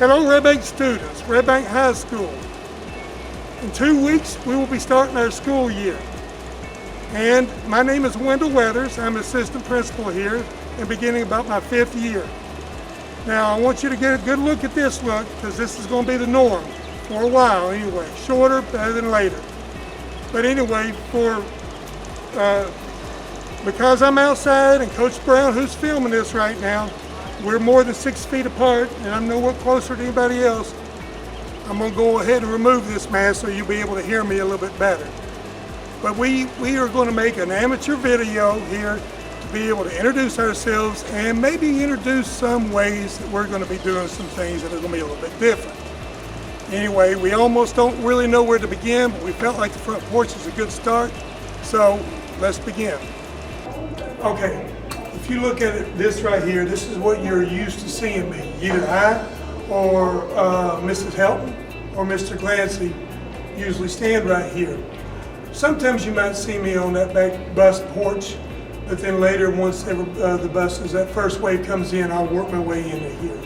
Hello Red Bank students, Red Bank High School. In 2 weeks we will be starting our school year. And my name is Wendell Weathers. I'm assistant principal here and beginning about my 5th year. Now I want you to get a good look at this look because this is going to be the norm for a while anyway. Shorter, better than later. But anyway, because I'm outside and Coach Brown, who's filming this right now, we're more than 6 feet apart and I'm nowhere closer to anybody else. I'm going to go ahead and remove this mask so you'll be able to hear me a little bit better. But we are going to make an amateur video here to be able to introduce ourselves and maybe introduce some ways that we're going to be doing some things that are going to be a little bit different. Anyway, we almost don't really know where to begin, but we felt like the front porch is a good start. So let's begin. Okay. If you look at this right here, this is what you're used to seeing me. Either I or Mrs. Helton or Mr. Glancy usually stand right here. Sometimes you might see me on that back bus porch, but then later once the buses, that first wave comes in, I'll work my way into here.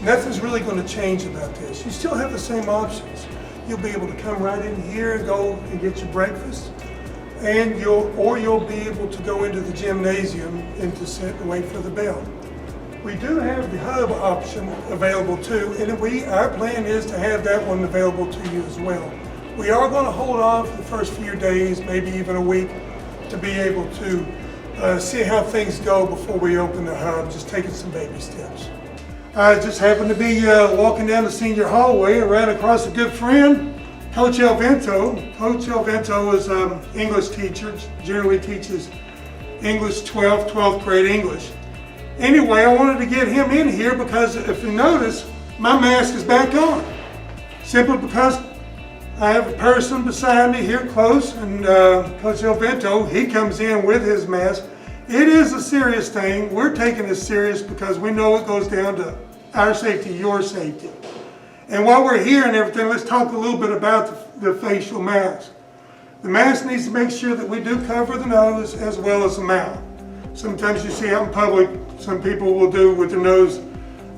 Nothing's really going to change about this. You still have the same options. You'll be able to come right in here and go and get your breakfast. And you'll be able to go into the gymnasium and to sit and wait for the bell. We do have the hub option available too, and our plan is to have that one available to you as well. We are going to hold off the first few days, maybe even a week, to be able to see how things go before we open the hub, just taking some baby steps. I just happened to be walking down the senior hallway and ran across a good friend, Coach Elvento. Coach Elvento is an English teacher, generally teaches English 12th grade English. Anyway, I wanted to get him in here because if you notice, my mask is back on. Simply because I have a person beside me here close, and Coach Elvento, he comes in with his mask. It is a serious thing. We're taking this serious because we know it goes down to our safety, your safety. And while we're here and everything, let's talk a little bit about the facial mask. The mask needs to make sure that we do cover the nose as well as the mouth. Sometimes you see out in public, some people will do with their nose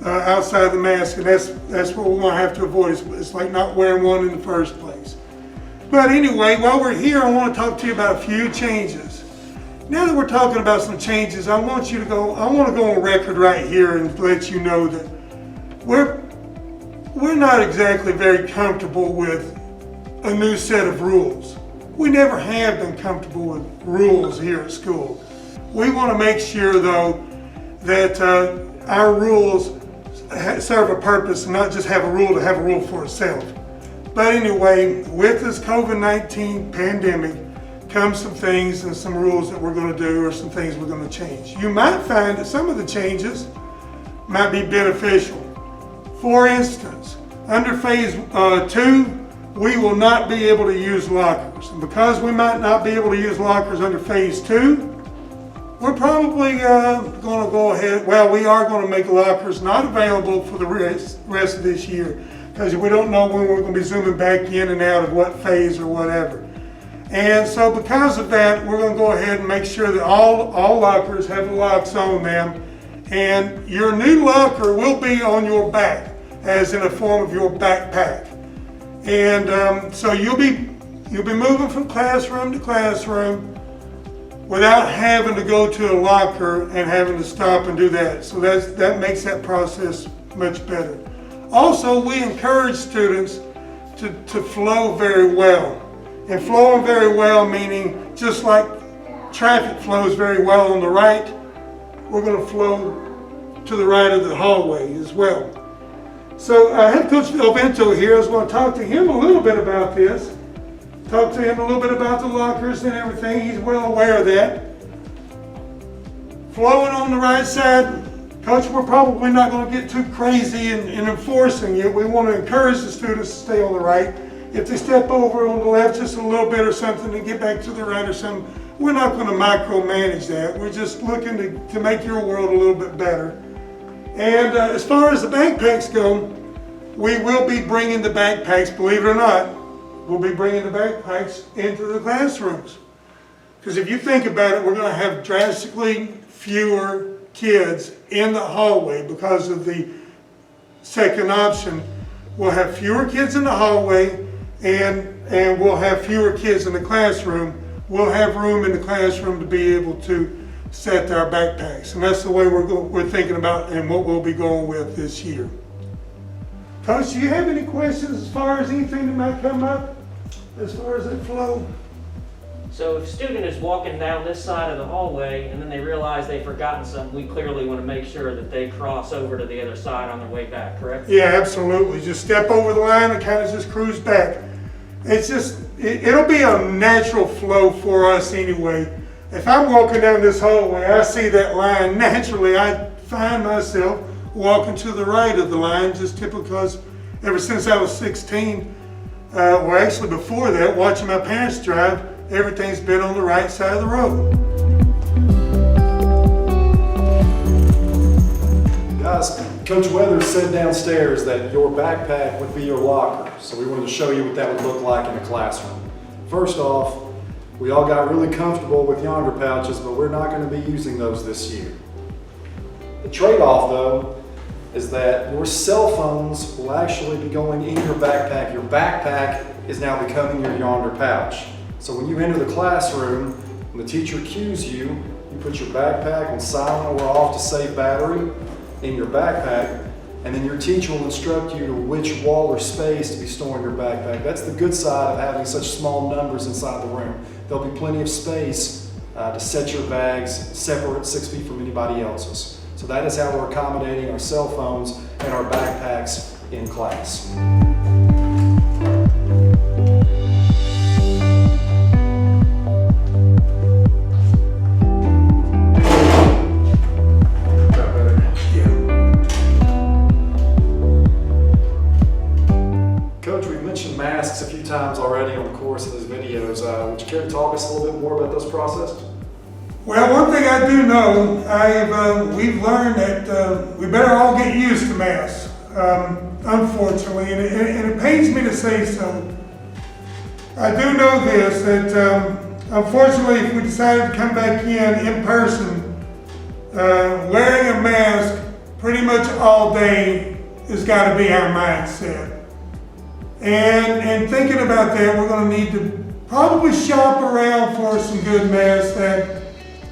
outside the mask, and that's what we're going to have to avoid. It's like not wearing one in the first place. But anyway, while we're here, I want to talk to you about a few changes. Now that we're talking about some changes, I want to go on record right here and let you know that we're not exactly very comfortable with a new set of rules. We never have been comfortable with rules here at school. We want to make sure though that our rules serve a purpose and not just have a rule to have a rule for itself. But anyway, with this COVID-19 pandemic comes some things and some rules that we're going to do or some things we're going to change. You might find that some of the changes might be beneficial. For instance, under phase 2, we will not be able to use lockers. And because we might not be able to use lockers under phase 2, we're probably going to go ahead, we are going to make lockers not available for the rest of this year because we don't know when we're going to be zooming back in and out of what phase or whatever. And so because of that, we're going to go ahead and make sure that all lockers have locks on them, and your new locker will be on your back, as in a form of your backpack. And so you'll be moving from classroom to classroom without having to go to a locker and having to stop and do that. So that makes that process much better. Also, we encourage students to flow very well. And flowing very well meaning just like traffic flows very well on the right, we're going to flow to the right of the hallway as well. So I have Coach Elvento here. I was going to talk to him a little bit about this. Talk to him a little bit about the lockers and everything. He's well aware of that. Flowing on the right side, Coach, we're probably not going to get too crazy in enforcing it. We want to encourage the students to stay on the right. If they step over on the left just a little bit or something and get back to the right or something, we're not going to micromanage that. We're just looking to make your world a little bit better. And as far as the backpacks go, we will be bringing the backpacks, believe it or not, we'll be bringing the backpacks into the classrooms. Because if you think about it, we're going to have drastically fewer kids in the hallway because of the second option, we'll have fewer kids in the hallway and we'll have fewer kids in the classroom. We'll have room in the classroom to be able to set our backpacks. And that's the way we're thinking about and what we'll be going with this year. Coach, do you have any questions as far as anything that might come up as far as that flow? So if a student is walking down this side of the hallway and then they realize they've forgotten something, we clearly want to make sure that they cross over to the other side on their way back, correct? Yeah, absolutely. Just step over the line and kind of just cruise back. It's just, it'll be a natural flow for us anyway. If I'm walking down this hallway, I see that line, naturally I find myself walking to the right of the line just typically because ever since I was 16, or actually before that, watching my parents drive, everything's been on the right side of the road. Guys, Coach Weathers said downstairs that your backpack would be your locker, so we wanted to show you what that would look like in a classroom. First off, we all got really comfortable with yonder pouches, but we're not going to be using those this year. The trade-off, though, is that your cell phones will actually be going in your backpack. Your backpack is now becoming your yonder pouch. So when you enter the classroom, when the teacher cues you, you put your backpack on silent or off to save battery in your backpack, and then your teacher will instruct you to which wall or space to be storing your backpack. That's the good side of having such small numbers inside the room. There'll be plenty of space to set your bags separate 6 feet from anybody else's. So that is how we're accommodating our cell phones and our backpacks in class. Masks a few times already on the course of these videos. Would you care to talk us a little bit more about this process? Well, one thing I do know, we've learned that we better all get used to masks, unfortunately, and it pains me to say so. I do know this, that unfortunately if we decided to come back in person, wearing a mask pretty much all day has got to be our mindset. And thinking about that, we're going to need to probably shop around for some good masks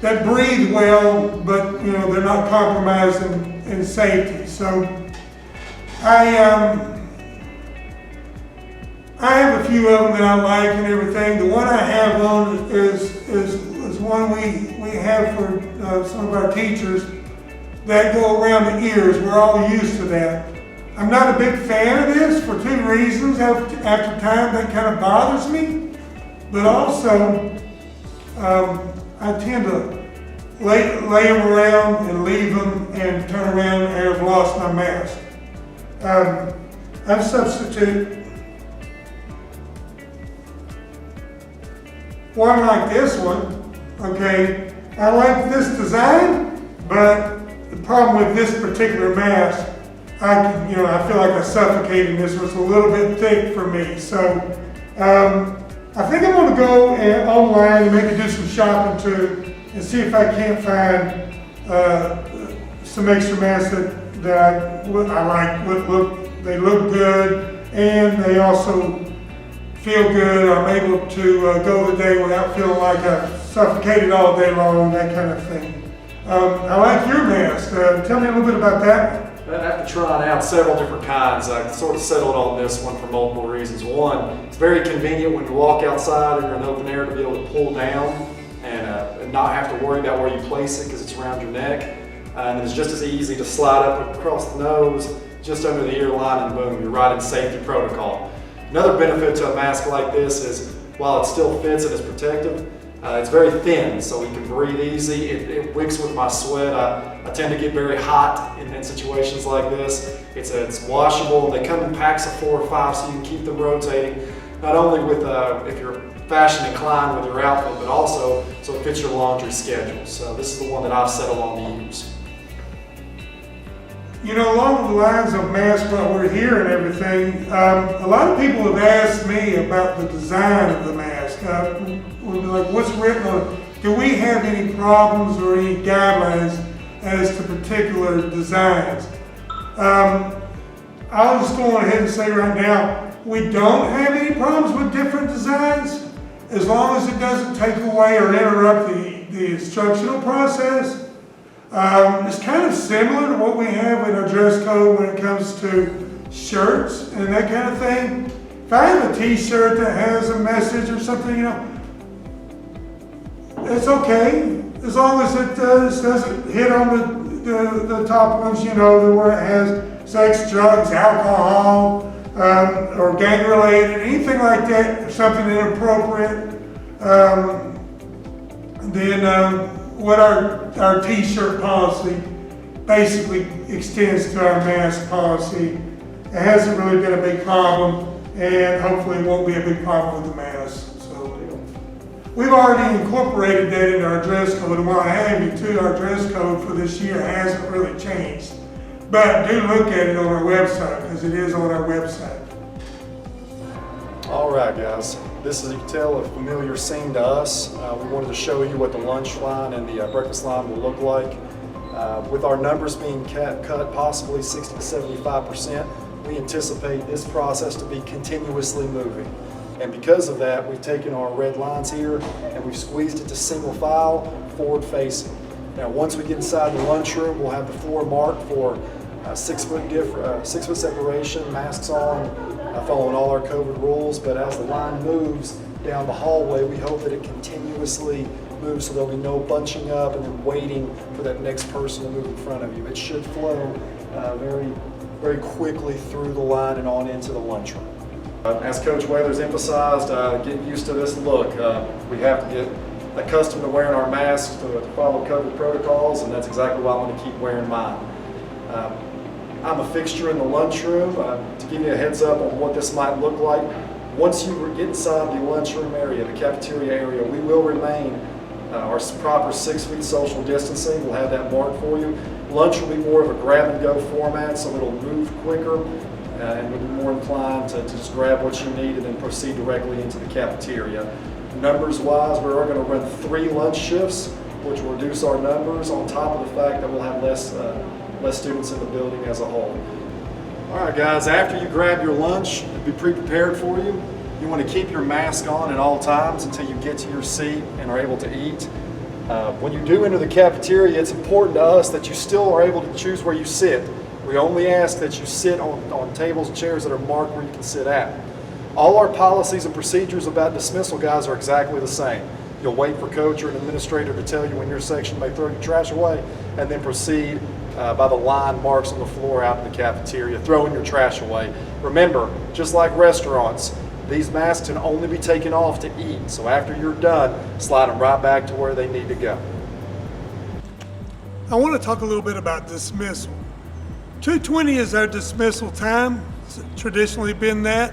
that breathe well, but you know they're not compromising in safety. So I have a few of them that I like and everything. The one I have on is one we have for some of our teachers that go around the ears. We're all used to that. I'm not a big fan of this for two reasons. After time, that kind of bothers me. But also, I tend to lay them around and leave them and turn around and have lost my mask. I've substituted one like this one. Okay, I like this design, but the problem with this particular mask, I feel like I suffocated in this. Was a little bit thick for me. So I think I'm going to go online and maybe do some shopping too and see if I can't find some extra masks that I like. They look good and they also feel good. I'm able to go the day without feeling like I've suffocated all day long, that kind of thing. I like your mask. Tell me a little bit about that. After trying out several different kinds, I sort of settled on this one for multiple reasons. One, it's very convenient when you walk outside or you're in open air to be able to pull down and not have to worry about where you place it because it's around your neck. And it's just as easy to slide up across the nose, just under the ear line, and boom, you're right in safety protocol. Another benefit to a mask like this is while it still fits and is protective, it's very thin, so we can breathe easy. It wicks with my sweat. I tend to get very hot in situations like this. It's washable. They come in packs of 4 or 5, so you can keep them rotating. Not only with if you're fashion inclined with your outfit, but also so it fits your laundry schedule. So this is the one that I've settled on to use. You know, along the lines of masks while we're here and everything, a lot of people have asked me about the design of the mask. Like, what's written on it? Do we have any problems or any guidelines as to particular designs? I'll just go on ahead and say right now, we don't have any problems with different designs as long as it doesn't take away or interrupt the instructional process. It's kind of similar to what we have in our dress code when it comes to shirts and that kind of thing. If I have a t-shirt that has a message or something, it's okay, as long as it doesn't hit on the top ones, where it has sex, drugs, alcohol, or gang related, anything like that, something inappropriate. Then what our t-shirt policy basically extends to our mask policy. It hasn't really been a big problem, and hopefully it won't be a big problem with the mask. So we've already incorporated that into our dress code, and while I have you too, our dress code for this year hasn't really changed. But do look at it on our website, because it is on our website. All right, guys. This is, you can tell, a familiar scene to us. We wanted to show you what the lunch line and the breakfast line will look like. With our numbers being cut possibly 60 to 75%, we anticipate this process to be continuously moving. And because of that, we've taken our red lines here and we've squeezed it to single file, forward facing. Now, once we get inside the lunchroom, we'll have the floor marked for 6 foot separation, masks on, following all our COVID rules. But as the line moves down the hallway, we hope that it continuously moves so there'll be no bunching up and then waiting for that next person to move in front of you. It should flow very, very quickly through the line and on into the lunchroom. As Coach Weathers emphasized, getting used to this look. We have to get accustomed to wearing our masks to follow COVID protocols, and that's exactly why I'm going to keep wearing mine. I'm a fixture in the lunchroom. To give you a heads up on what this might look like, once you get inside the lunchroom area, the cafeteria area, we will remain our proper 6 feet social distancing. We'll have that marked for you. Lunch will be more of a grab and go format, so it'll move quicker and we'll be more inclined to just grab what you need and then proceed directly into the cafeteria. Numbers wise, we're going to run 3 lunch shifts, which will reduce our numbers on top of the fact that we'll have less students in the building as a whole. All right, guys, after you grab your lunch, it'll be pre-prepared for you. You want to keep your mask on at all times until you get to your seat and are able to eat. When you do enter the cafeteria, it's important to us that you still are able to choose where you sit. We only ask that you sit on tables and chairs that are marked where you can sit at. All our policies and procedures about dismissal, guys, are exactly the same. You'll wait for coach or an administrator to tell you when your section may throw your trash away, and then proceed by the line marks on the floor out in the cafeteria, throwing your trash away. Remember, just like restaurants, these masks can only be taken off to eat. So after you're done, slide them right back to where they need to go. I want to talk a little bit about dismissal. 2:20 is our dismissal time. It's traditionally been that.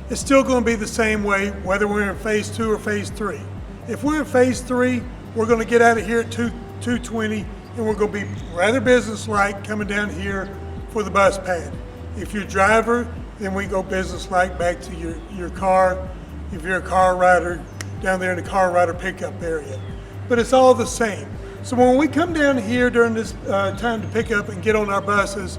It's still going to be the same way whether we're in phase 2 or phase 3. If we're in phase 3, we're going to get out of here at 2:20 and we're going to be rather business-like coming down here for the bus pad. If you're a driver, then we go business-like back to your car. If you're a car rider, down there in the car rider pickup area. But it's all the same. So when we come down here during this time to pick up and get on our buses,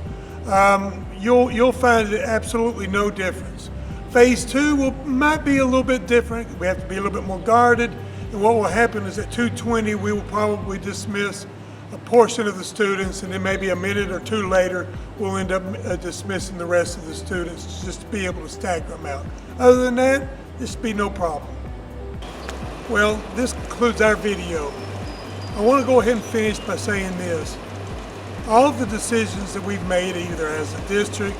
you'll find absolutely no difference. Phase 2 might be a little bit different. We have to be a little bit more guarded. And what will happen is at 2:20, we will probably dismiss a portion of the students, and then maybe a minute or 2 later, we'll end up dismissing the rest of the students just to be able to stagger them out. Other than that, this should be no problem. Well, this concludes our video. I want to go ahead and finish by saying this. All of the decisions that we've made, either as a district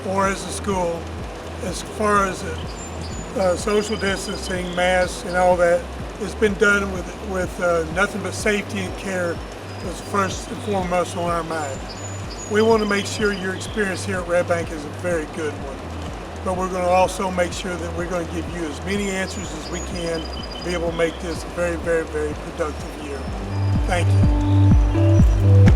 or as a school, as far as social distancing, masks, and all that, it's been done with nothing but safety and care was first and foremost on our mind. We want to make sure your experience here at Red Bank is a very good one, but we're going to also make sure that we're going to give you as many answers as we can to be able to make this a very, very, very productive year. Thank you.